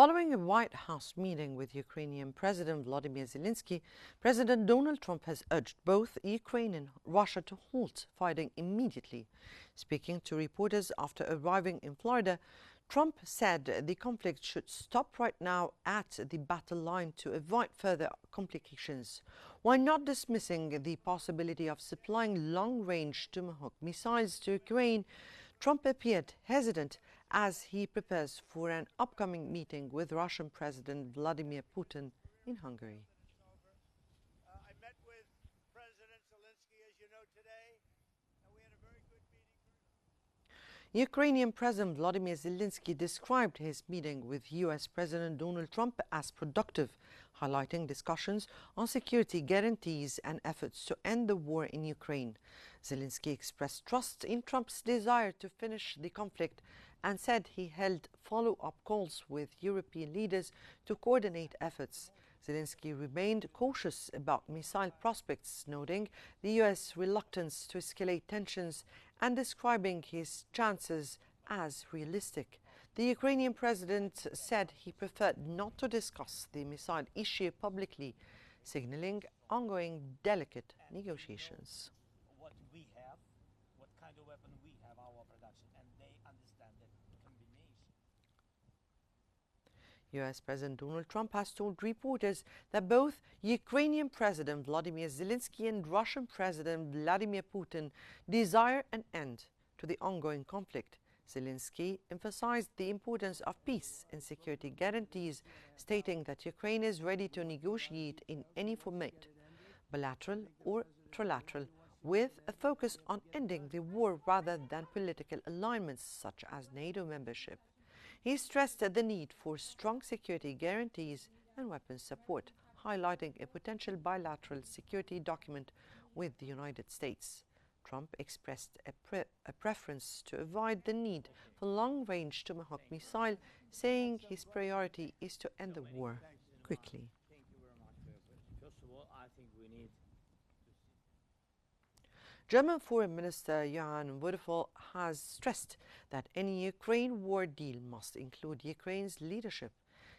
Following a White House meeting with Ukrainian President Volodymyr Zelensky, President Donald Trump has urged both Ukraine and Russia to halt fighting immediately. Speaking to reporters after arriving in Florida, Trump said the conflict should stop right now at the battle line to avoid further complications. While not dismissing the possibility of supplying long-range Tomahawk missiles to Ukraine, Trump appeared hesitant as he prepares for an upcoming meeting with Russian President Vladimir Putin in Hungary. I met with President Zelensky, as you know, today, and we had a very good meeting. Ukrainian President Volodymyr Zelensky described his meeting with US President Donald Trump as productive, highlighting discussions on security guarantees and efforts to end the war in Ukraine. Zelensky expressed trust in Trump's desire to finish the conflict and said he held follow-up calls with European leaders to coordinate efforts. Zelensky remained cautious about missile prospects, noting the US reluctance to escalate tensions and describing his chances as realistic. The Ukrainian president said he preferred not to discuss the missile issue publicly, signaling ongoing delicate negotiations. What we have, what kind of weapon we have, our production, and they understand that combination. US President Donald Trump has told reporters that both Ukrainian President Volodymyr Zelensky and Russian President Vladimir Putin desire an end to the ongoing conflict. Zelensky emphasized the importance of peace and security guarantees, stating that Ukraine is ready to negotiate in any format, bilateral or trilateral, with a focus on ending the war rather than political alignments such as NATO membership. He stressed the need for strong security guarantees and weapons support, highlighting a potential bilateral security document with the United States. Trump expressed a preference to avoid the need for long-range Tomahawk missile, saying his priority is to end the war quickly. Thank you very much for your question. First of all, I think we need German Foreign Minister Johann Würfel has stressed that any Ukraine war deal must include Ukraine's leadership.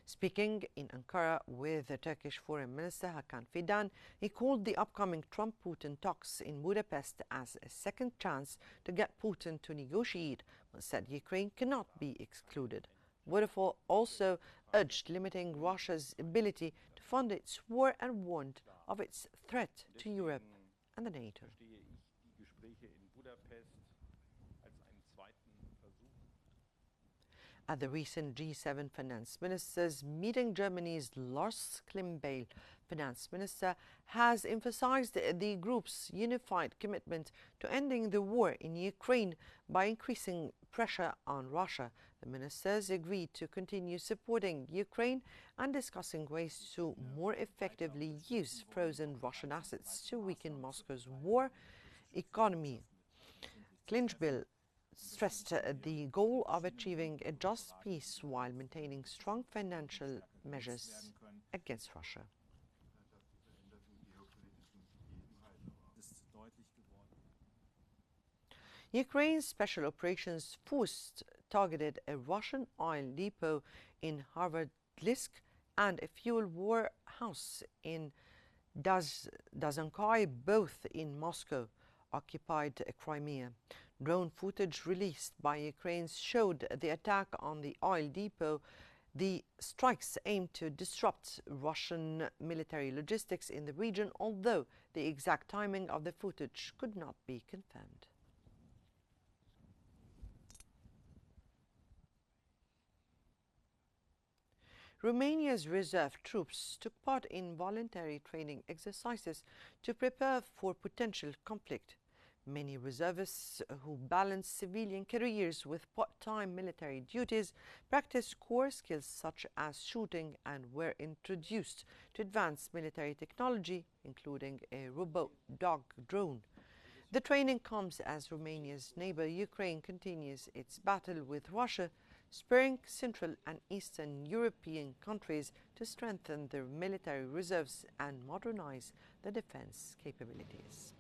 Speaking in Ankara with the Turkish Foreign Minister Hakan Fidan, he called the upcoming Trump-Putin talks in Budapest as a second chance to get Putin to negotiate, but said Ukraine cannot be excluded. Würfel also urged limiting Russia's ability to fund its war and warned of its threat to Europe and the NATO. At the recent G7 finance ministers meeting, Germany's Lars Klingbeil, finance minister, has emphasized the group's unified commitment to ending the war in Ukraine by increasing pressure on Russia. The ministers agreed to continue supporting Ukraine and discussing ways to more effectively use frozen Russian assets to weaken Moscow's war economy. Klingbeil stressed the goal of achieving a just peace while maintaining strong financial measures against Russia. Ukraine's Special Operations Force targeted a Russian oil depot in Havardlisk and a fuel warehouse in Dazankai, both in Moscow occupied Crimea. Drone footage released by Ukraine showed the attack on the oil depot. The strikes aimed to disrupt Russian military logistics in the region, although the exact timing of the footage could not be confirmed. Romania's reserve troops took part in voluntary training exercises to prepare for potential conflict. Many reservists who balance civilian careers with part-time military duties practice core skills such as shooting and were introduced to advanced military technology, including a robot dog drone. The training comes as Romania's neighbor Ukraine continues its battle with Russia, spurring Central and Eastern European countries to strengthen their military reserves and modernize their defense capabilities.